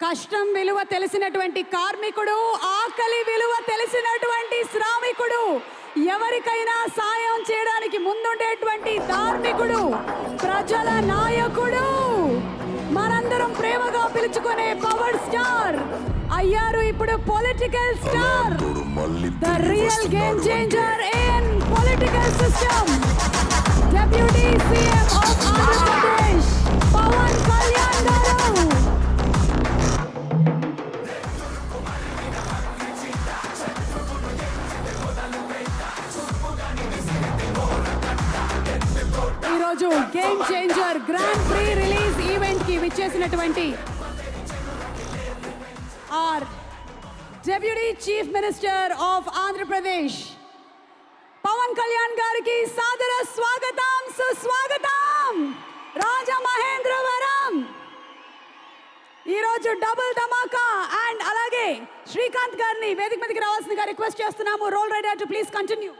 కష్టం విలువ తెలిసినటువంటి కార్మికుడు, ఆకలి విలువ తెలిసినటువంటి శ్రామికుడు, ఎవరికైనా సాయం చేయడానికి ముందుండేటువంటి ధార్మికుడు, ప్రజల నాయకుడు, మనందరం ప్రేమగా పిలుచుకునే పవర్ స్టార్ అయ్యారు ఇప్పుడు political star, the real game changer in political system, deputy CM of Andhra Pradesh Pawan Kalyan గారు. ఈరోజు game changer grand pre release event కి విచ్చేసినటువంటి our deputy chief minister of Andhra Pradesh Pawan Kalyan గారికి సాదర స్వాగతం, సుస్వాగతం. రాజమహేంద్రవరం ఈరోజు డబుల్ ధమాకా అండ్ అలాగే శ్రీకాంత్ గారిని వేదిక మీదకి రావాల్సిందిగా రిక్వెస్ట్ చేస్తున్నాము. Roll Rider to please continue.